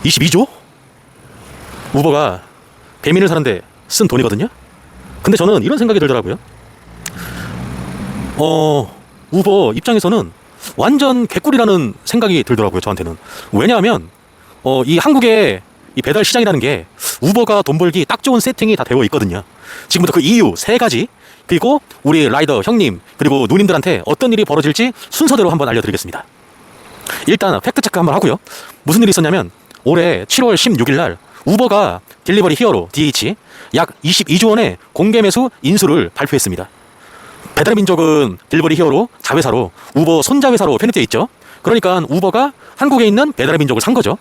22조? 우버가 배민을 사는데 쓴 돈이거든요. 근데 저는 이런 생각이 들더라고요. 우버 입장에서는 완전 개꿀이라는 생각이 들더라고요, 저한테는. 왜냐하면 이 한국의 이 배달 시장이라는 게 우버가 돈 벌기 딱 좋은 세팅이 다 되어 있거든요. 지금부터 그 이유 세 가지, 그리고 우리 라이더 형님 그리고 누님들한테 어떤 일이 벌어질지 순서대로 한번 알려드리겠습니다. 일단 팩트체크 한번 하고요. 무슨 일이 있었냐면 올해 7월 16일 날 우버가 딜리버리 히어로 DH 약 22조 원의 공개 매수 인수를 발표했습니다. 배달의 민족은 딜리버리 히어로 자회사로 우버 손자회사로 편입되어 있죠. 그러니까 우버가 한국에 있는 배달의 민족을 산 거죠.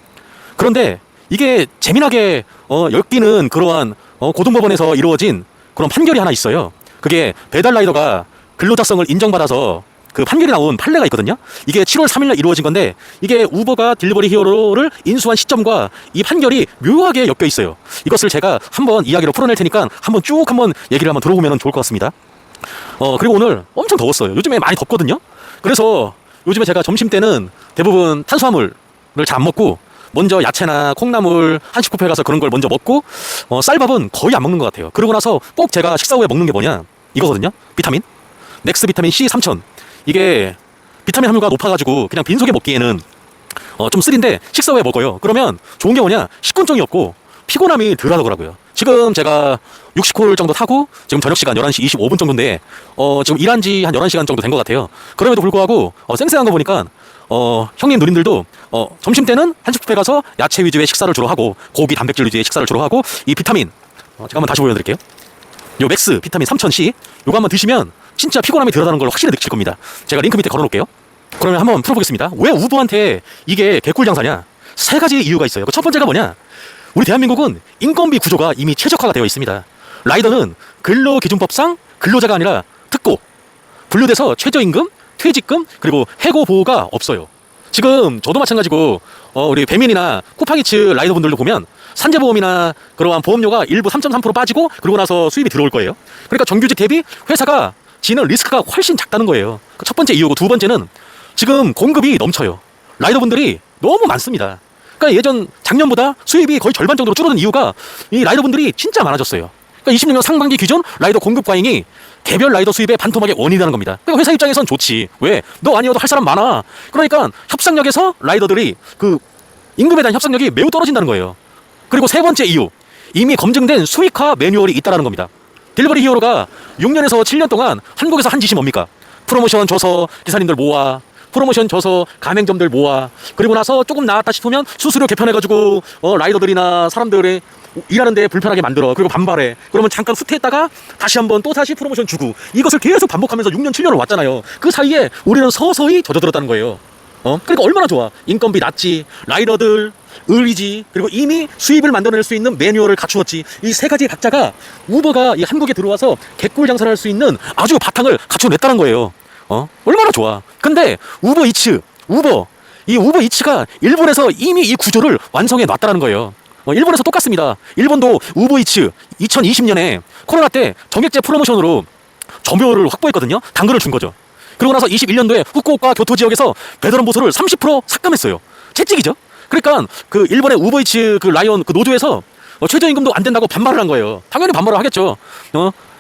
그런데 이게 재미나게 엮이는 그러한 고등법원에서 이루어진 그런 판결이 하나 있어요. 그게 배달 라이더가 근로자성을 인정받아서 그 판결이 나온 판례가 있거든요. 이게 7월 3일 날 이루어진 건데 이게 우버가 딜리버리 히어로를 인수한 시점과 이 판결이 묘하게 엮여 있어요. 이것을 제가 한번 이야기로 풀어낼 테니까 한번 쭉 한번 얘기를 한번 들어보면 좋을 것 같습니다. 그리고 오늘 엄청 더웠어요. 요즘에 많이 덥거든요. 그래서 요즘에 제가 점심 때는 대부분 탄수화물을 잘 안 먹고 먼저 야채나 콩나물 한식 뷔페 가서 그런 걸 먼저 먹고 쌀밥은 거의 안 먹는 것 같아요. 그러고 나서 꼭 제가 식사 후에 먹는 게 뭐냐 이거거든요. 비타민 넥스 비타민 C 3000. 이게 비타민 함유가 높아가지고 그냥 빈속에 먹기에는 좀 쓰린데 식사 후에 먹어요. 그러면 좋은 게 뭐냐, 식곤증이 없고 피곤함이 덜 하더라고요. 지금 제가 60콜 정도 타고 지금 저녁 시간 11시 25분 정도인데 지금 일한 지 한 11시간 정도 된 것 같아요. 그럼에도 불구하고 쌩쌩한 거 보니까 형님 누님들도 점심 때는 한식 뷔페 가서 야채 위주의 식사를 주로 하고 고기 단백질 위주의 식사를 주로 하고 이 비타민 제가 한번 다시 보여드릴게요. 요 맥스 비타민 3000C 요거 한번 드시면 진짜 피곤함이 덜하다는 걸 확실히 느끼실 겁니다. 제가 링크 밑에 걸어놓을게요. 그러면 한번 풀어보겠습니다. 왜 우버한테 이게 개꿀 장사냐? 세 가지 이유가 있어요. 그 첫 번째가 뭐냐? 우리 대한민국은 인건비 구조가 이미 최적화가 되어 있습니다. 라이더는 근로기준법상 근로자가 아니라 특고, 분류돼서 최저임금, 퇴직금, 그리고 해고 보호가 없어요. 지금 저도 마찬가지고 우리 배민이나 쿠팡이츠 라이더분들도 보면 산재보험이나 그러한 보험료가 일부 3.3% 빠지고 그러고 나서 수입이 들어올 거예요. 그러니까 정규직 대비 회사가 지는 리스크가 훨씬 작다는 거예요. 첫 번째 이유고, 두 번째는 지금 공급이 넘쳐요. 라이더분들이 너무 많습니다. 그러니까 예전 작년보다 수입이 거의 절반 정도로 줄어든 이유가 이 라이더분들이 진짜 많아졌어요. 그러니까 26년 상반기 기준 라이더 공급 과잉이 개별 라이더 수입의 반토막의 원인이라는 겁니다. 그러니까 회사 입장에선 좋지. 왜? 너 아니어도 할 사람 많아. 그러니까 협상력에서 라이더들이 그 임금에 대한 협상력이 매우 떨어진다는 거예요. 그리고 세 번째 이유, 이미 검증된 수익화 매뉴얼이 있다는 겁니다. 딜리버리 히어로가 6년에서 7년 동안 한국에서 한 짓이 뭡니까? 프로모션 줘서 기사님들 모아, 프로모션 줘서 가맹점들 모아, 그리고 나서 조금 나았다 싶으면 수수료 개편해가지고 라이더들이나 사람들이 일하는데 불편하게 만들어. 그리고 반발해. 그러면 잠깐 후퇴했다가 다시 한번 또 다시 프로모션 주고, 이것을 계속 반복하면서 6년 7년을 왔잖아요. 그 사이에 우리는 서서히 젖어들었다는 거예요. 그러니까 얼마나 좋아. 인건비 낮지, 라이더들 의리지, 그리고 이미 수입을 만들어낼 수 있는 매뉴얼을 갖추었지. 이 세 가지 각자가 우버가 이 한국에 들어와서 개꿀 장사를 할 수 있는 아주 바탕을 갖춰냈다는 거예요. 얼마나 좋아. 근데 우버 이츠가 일본에서 이미 이 구조를 완성해 놨다는 거예요. 일본에서 똑같습니다. 일본도 우버이츠 2020년에 코로나 때 정액제 프로모션으로 점유율을 확보했거든요. 당근을 준 거죠. 그러고 나서 21년도에 후쿠오카 교토 지역에서 배달원 보수를 30% 삭감했어요. 채찍이죠. 그러니까 그 일본의 우버이츠 그 라이온 그 노조에서 최저임금도 안 된다고 반발을 한 거예요. 당연히 반발을 하겠죠.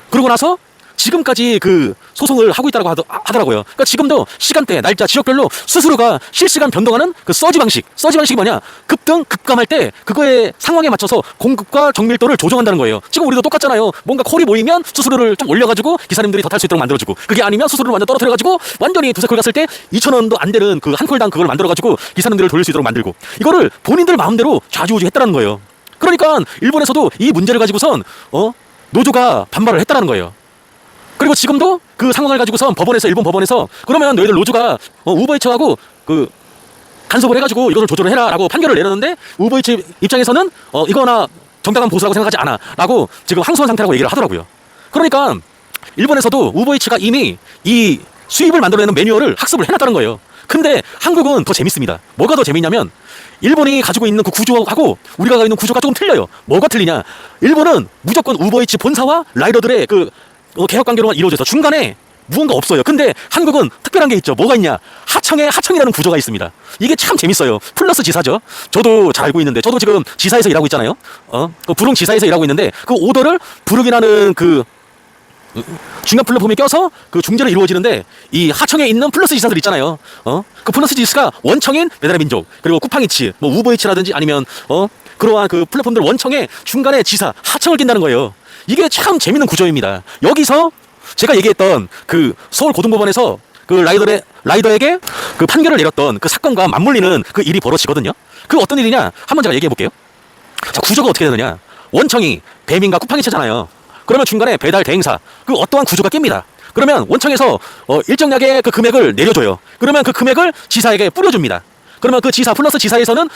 그러고 나서 지금까지 그 소송을 하고 있다고 하더라고요. 그러니까 지금도 시간대, 날짜, 지역별로 스스로가 실시간 변동하는 그 서지 방식이 뭐냐? 급등, 급감할 때 그거의 상황에 맞춰서 공급과 정밀도를 조정한다는 거예요. 지금 우리도 똑같잖아요. 뭔가 콜이 모이면 수수료를 좀 올려가지고 기사님들이 더 탈 수 있도록 만들어주고, 그게 아니면 수수료를 완전 떨어뜨려가지고 완전히 두세 콜 갔을 때 2,000원도 안 되는 그 한 콜당 그걸 만들어가지고 기사님들을 돌릴 수 있도록 만들고, 이거를 본인들 마음대로 좌지우지 했다는 거예요. 그러니까 일본에서도 이 문제를 가지고선 노조가 반발을 했다는 거예요. 그리고 지금도 그 상황을 가지고선 일본 법원에서 그러면 너희들 노조가 우버이츠하고 그 간섭을 해가지고 이것을 조절을 해라라고 판결을 내렸는데, 우버이츠 입장에서는 이거나 정당한 보수라고 생각하지 않아 라고 지금 항소한 상태라고 얘기를 하더라고요. 그러니까 일본에서도 우버이츠가 이미 이 수입을 만들어내는 매뉴얼을 학습을 해놨다는 거예요. 근데 한국은 더 재밌습니다. 뭐가 더 재밌냐면 일본이 가지고 있는 그 구조하고 우리가 가지고 있는 구조가 조금 틀려요. 뭐가 틀리냐? 일본은 무조건 우버이츠 본사와 라이더들의 그 개혁 관계로만 이루어져서 중간에 무언가 없어요. 근데 한국은 특별한 게 있죠. 뭐가 있냐? 하청에 하청이라는 구조가 있습니다. 이게 참 재밌어요. 플러스 지사죠. 저도 잘 알고 있는데, 저도 지금 지사에서 일하고 있잖아요. 그 부릉 지사에서 일하고 있는데, 그 오더를 부릉이라는 그 중간 플랫폼에 껴서 그 중재로 이루어지는데, 이 하청에 있는 플러스 지사들 있잖아요. 그 플러스 지사가 원청인 배달의 민족, 그리고 쿠팡이츠, 뭐 우버이츠라든지 아니면 그러한 그 플랫폼들 원청에 중간에 지사 하청을 낀다는 거예요. 이게 참 재밌는 구조입니다. 여기서 제가 얘기했던 그 서울고등법원에서 그 라이더에게 그 판결을 내렸던 그 사건과 맞물리는 그 일이 벌어지거든요. 그 어떤 일이냐? 한번 제가 얘기해 볼게요. 자, 구조가 어떻게 되느냐? 원청이 배민과 쿠팡이츠잖아요. 그러면 중간에 배달 대행사, 그 어떠한 구조가 낍니다. 그러면 원청에서 일정량의 그 금액을 내려줘요. 그러면 그 금액을 지사에게 뿌려줍니다. 그러면 그 지사 플러스 지사에서는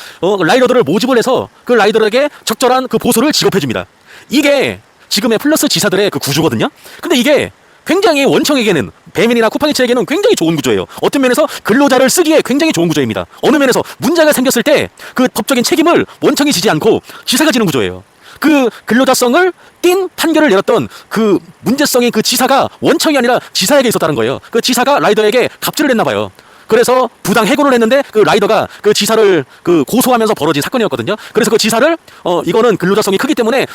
라이더들을 모집을 해서 그 라이더에게 적절한 그 보수를 지급해줍니다. 이게 지금의 플러스 지사들의 그 구조거든요. 근데 이게 굉장히 원청에게는, 배민이나 쿠팡이츠에게는 굉장히 좋은 구조예요. 어떤 면에서 근로자를 쓰기에 굉장히 좋은 구조입니다. 어느 면에서 문제가 생겼을 때 그 법적인 책임을 원청이 지지 않고 지사가 지는 구조예요. 그 근로자성을 띈 판결을 내렸던 그 문제성인 그 지사가 원청이 아니라 지사에게 있었다는 거예요. 그 지사가 라이더에게 갑질을 했나 봐요. 그래서 부당 해고를 했는데 그 라이더가 그 지사를 그 고소하면서 벌어진 사건이었거든요. 그래서 그 지사를 이거는 근로자성이 크기 때문에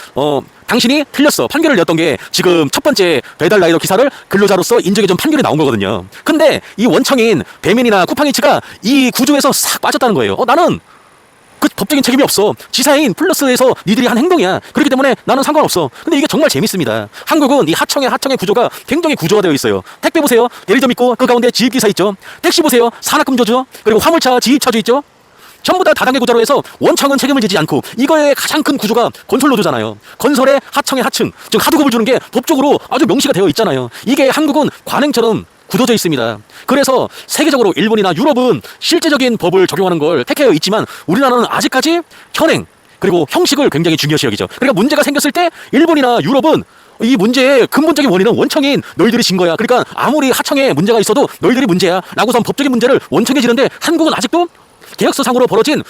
당신이 틀렸어, 판결을 내렸던 게 지금 첫 번째 배달 라이더 기사를 근로자로서 인정해 준 판결이 나온 거거든요. 근데 이 원청인 배민이나 쿠팡이츠가 이 구조에서 싹 빠졌다는 거예요. 나는 그 법적인 책임이 없어. 지사인 플러스에서 니들이 한 행동이야. 그렇기 때문에 나는 상관없어. 근데 이게 정말 재밌습니다. 한국은 이 하청의 구조가 굉장히 구조화되어 있어요. 택배 보세요. 대리점 있고 그 가운데 지입기사 있죠. 택시 보세요. 산악금조죠. 그리고 화물차 지입차주 있죠. 전부 다 다단계 구조로 해서 원청은 책임을 지지 않고, 이거의 가장 큰 구조가 건설노조잖아요. 건설의 하청의 하층, 즉 하도급을 주는 게 법적으로 아주 명시가 되어 있잖아요. 이게 한국은 관행처럼 굳어져 있습니다. 그래서 세계적으로 일본이나 유럽은 실제적인 법을 적용하는 걸 택하여 있지만, 우리나라는 아직까지 현행 그리고 형식을 굉장히 중요시 여기죠. 그러니까 문제가 생겼을 때 일본이나 유럽은 이 문제의 근본적인 원인은 원청인 너희들이 진 거야. 그러니까 아무리 하청에 문제가 있어도 너희들이 문제야 라고선 법적인 문제를 원청에 지는데, 한국은 아직도 계약서상으로 벌어진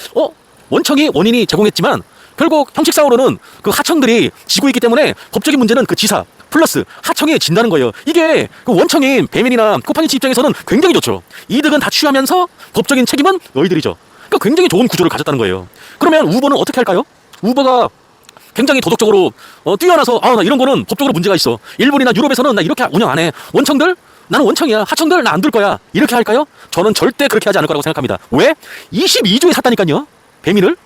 원청이 원인이 제공했지만 결국 형식상으로는 그 하청들이 지고 있기 때문에 법적인 문제는 그 지사 플러스 하청이 진다는 거예요. 이게 그 원청인 배민이나 쿠팡이츠 입장에서는 굉장히 좋죠. 이득은 다 취하면서 법적인 책임은 너희들이죠. 그러니까 굉장히 좋은 구조를 가졌다는 거예요. 그러면 우버는 어떻게 할까요? 우버가 굉장히 도덕적으로 뛰어나서 나 이런 거는 법적으로 문제가 있어. 일본이나 유럽에서는 나 이렇게 운영 안 해. 원청들? 나는 원청이야. 하청들 나 안 둘 거야. 이렇게 할까요? 저는 절대 그렇게 하지 않을 거라고 생각합니다. 왜? 22조에 샀다니까요. 배민을.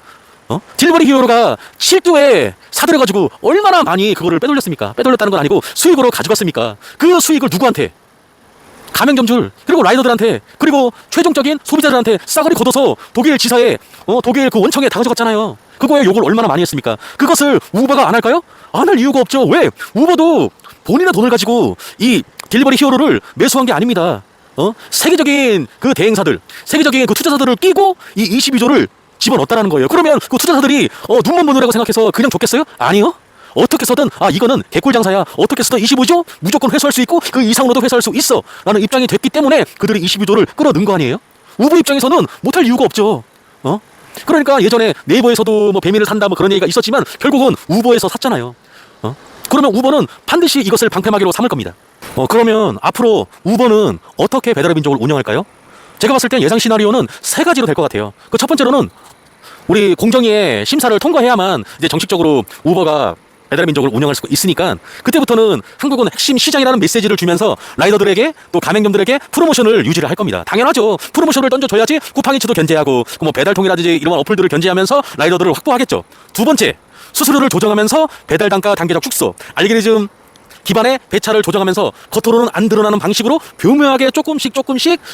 딜버리 히어로가 7도에 사들여가지고 얼마나 많이 그거를 빼돌렸습니까? 빼돌렸다는 건 아니고 수익으로 가져갔습니까? 그 수익을 누구한테? 가맹점줄, 그리고 라이더들한테, 그리고 최종적인 소비자들한테 싸그리 걷어서 독일 지사에 독일 그 원청에 다 가져갔잖아요. 그거에 욕을 얼마나 많이 했습니까? 그것을 우버가 안 할까요? 안 할 이유가 없죠. 왜? 우버도 본인의 돈을 가지고 이 딜버리 히어로를 매수한 게 아닙니다. 세계적인 그 대행사들, 세계적인 그 투자사들을 끼고 이 22조를 집어넣었다는 거예요. 그러면 그 투자사들이 눈만 보느라고 생각해서 그냥 줬겠어요? 아니요. 어떻게 해서든 이거는 개꿀 장사야. 어떻게 해서든 25조 무조건 회수할 수 있고 그 이상으로도 회수할 수 있어 라는 입장이 됐기 때문에 그들이 22조를 끌어넣은 거 아니에요? 우버 입장에서는 못할 이유가 없죠. 그러니까 예전에 네이버에서도 뭐 배민을 산다 뭐 그런 얘기가 있었지만 결국은 우버에서 샀잖아요. 그러면 우버는 반드시 이것을 방패막이로 삼을 겁니다. 그러면 앞으로 우버는 어떻게 배달의 민족을 운영할까요? 제가 봤을 땐 예상 시나리오는 세 가지로 될 것 같아요. 그 첫 번째로는 우리 공정위의 심사를 통과해야만 이제 정식적으로 우버가 배달의 민족을 운영할 수 있으니까, 그때부터는 한국은 핵심 시장이라는 메시지를 주면서 라이더들에게 또 가맹점들에게 프로모션을 유지를 할 겁니다. 당연하죠. 프로모션을 던져줘야지 쿠팡이츠도 견제하고 뭐 배달통이라든지 이런 어플들을 견제하면서 라이더들을 확보하겠죠. 두 번째, 수수료를 조정하면서 배달 단가 단계적 축소, 알고리즘 기반의 배차를 조정하면서 겉으로는 안 드러나는 방식으로 교묘하게 조금씩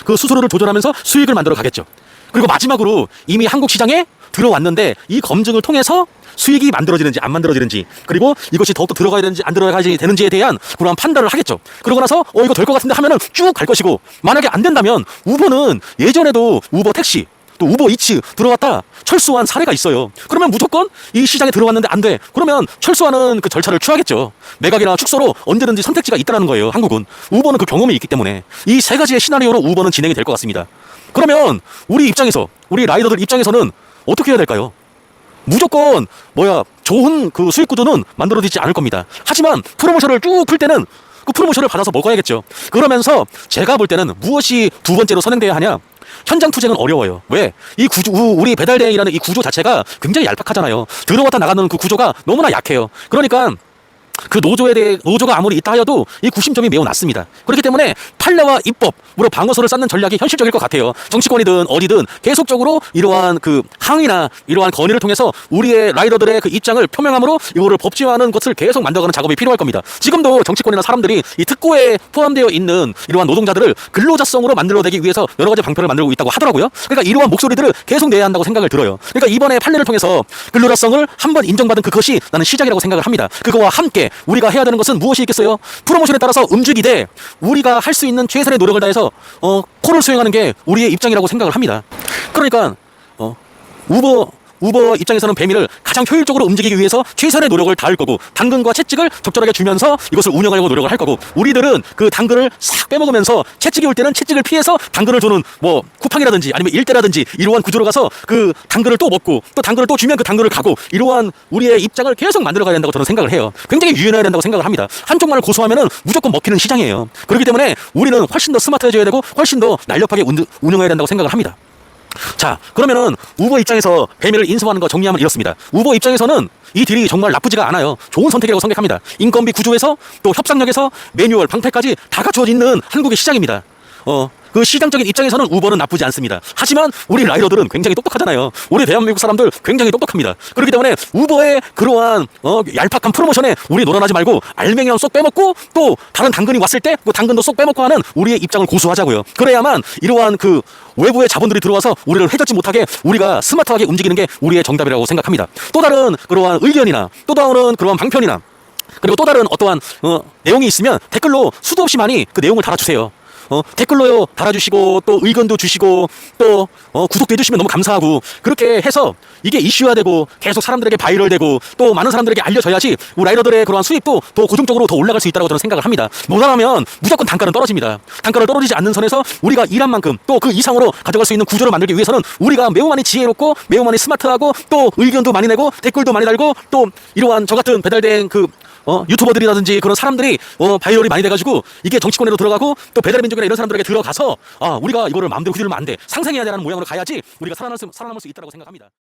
그 수수료를 조절하면서 수익을 만들어 가겠죠. 그리고 마지막으로 이미 한국 시장에 들어왔는데 이 검증을 통해서 수익이 만들어지는지 안 만들어지는지, 그리고 이것이 더욱더 들어가야 되는지 안 들어가야 되는지에 대한 그러한 판단을 하겠죠. 그러고 나서 이거 될 것 같은데 하면은 쭉 갈 것이고, 만약에 안 된다면 우버는 예전에도 우버 택시 또 우버 이츠 들어갔다 철수한 사례가 있어요. 그러면 무조건 이 시장에 들어왔는데 안 돼. 그러면 철수하는 그 절차를 취하겠죠. 매각이나 축소로 언제든지 선택지가 있다는 거예요. 한국은. 우버는 그 경험이 있기 때문에 이 세 가지의 시나리오로 우버는 진행이 될 것 같습니다. 그러면 우리 입장에서, 우리 라이더들 입장에서는 어떻게 해야 될까요? 무조건 좋은 그 수익 구조는 만들어지지 않을 겁니다. 하지만 프로모션을 쭉 풀 때는 그 프로모션을 받아서 먹어야겠죠. 그러면서 제가 볼 때는 무엇이 두 번째로 선행돼야 하냐? 현장 투쟁은 어려워요. 왜? 이 구조, 우리 배달 대행이라는 이 구조 자체가 굉장히 얄팍하잖아요. 들어왔다 나가는 그 구조가 너무나 약해요. 그러니까 그 노조가 아무리 있다 하여도 이 구심점이 매우 낮습니다. 그렇기 때문에 판례와 입법으로 방어선을 쌓는 전략이 현실적일 것 같아요. 정치권이든 어디든 계속적으로 이러한 그 항의나 이러한 건의를 통해서 우리의 라이더들의 그 입장을 표명함으로 이거를 법제화하는 것을 계속 만들어가는 작업이 필요할 겁니다. 지금도 정치권이나 사람들이 이 특고에 포함되어 있는 이러한 노동자들을 근로자성으로 만들어내기 위해서 여러 가지 방편을 만들고 있다고 하더라고요. 그러니까 이러한 목소리들을 계속 내야 한다고 생각을 들어요. 그러니까 이번에 판례를 통해서 근로자성을 한번 인정받은 그것이 나는 시작이라고 생각을 합니다. 그거와 함께 우리가 해야 되는 것은 무엇이 있겠어요? 프로모션에 따라서 움직이되 우리가 할 수 있는 최선의 노력을 다해서 콜을 수행하는 게 우리의 입장이라고 생각을 합니다. 그러니까 우버 입장에서는 배민을 가장 효율적으로 움직이기 위해서 최선의 노력을 다할 거고 당근과 채찍을 적절하게 주면서 이것을 운영하려고 노력을 할 거고 우리들은 그 당근을 싹 빼먹으면서 채찍이 올 때는 채찍을 피해서 당근을 주는 뭐 쿠팡이라든지 아니면 일대라든지 이러한 구조로 가서 그 당근을 또 먹고 또 당근을 또 주면 그 당근을 가고 이러한 우리의 입장을 계속 만들어가야 된다고 저는 생각을 해요. 굉장히 유연해야 된다고 생각을 합니다. 한쪽만을 고수하면은 무조건 먹히는 시장이에요. 그렇기 때문에 우리는 훨씬 더 스마트해져야 되고 훨씬 더 날렵하게 운영해야 된다고 생각을 합니다. 자, 그러면은 우버 입장에서 배민을 인수하는 거 정리하면 이렇습니다. 우버 입장에서는 이 딜이 정말 나쁘지가 않아요. 좋은 선택이라고 생각합니다. 인건비 구조에서 또 협상력에서 매뉴얼, 방패까지 다 갖춰져 있는 한국의 시장입니다. 그 시장적인 입장에서는 우버는 나쁘지 않습니다. 하지만 우리 라이더들은 굉장히 똑똑하잖아요. 우리 대한민국 사람들 굉장히 똑똑합니다. 그렇기 때문에 우버의 그러한 얄팍한 프로모션에 우리 놀아나지 말고 알맹이랑 쏙 빼먹고 또 다른 당근이 왔을 때 그 당근도 쏙 빼먹고 하는 우리의 입장을 고수하자고요. 그래야만 이러한 그 외부의 자본들이 들어와서 우리를 회젓지 못하게 우리가 스마트하게 움직이는 게 우리의 정답이라고 생각합니다. 또 다른 그러한 의견이나 또 다른 그러한 방편이나 그리고 또 다른 어떠한 내용이 있으면 댓글로 수도 없이 많이 그 내용을 달아주세요. 댓글로요 달아주시고 또 의견도 주시고 또 구독도 해주시면 너무 감사하고 그렇게 해서 이게 이슈화되고 계속 사람들에게 바이럴되고 또 많은 사람들에게 알려져야지 우리 라이더들의 그러한 수입도 더 고정적으로 더 올라갈 수 있다고 저는 생각을 합니다. 못하면 무조건 단가는 떨어집니다. 단가를 떨어지지 않는 선에서 우리가 일한 만큼 또 그 이상으로 가져갈 수 있는 구조를 만들기 위해서는 우리가 매우 많이 지혜롭고 매우 많이 스마트하고 또 의견도 많이 내고 댓글도 많이 달고 또 이러한 저 같은 배달된 그 유튜버들이라든지 그런 사람들이 바이럴이 많이 돼가지고 이게 정치권에도 들어가고 또 배달민족이나 이런 사람들에게 들어가서 우리가 이거를 마음대로 휘두르면 안 돼. 상생해야 되는 모양으로 가야지 우리가 살아남을 수 있다고 생각합니다.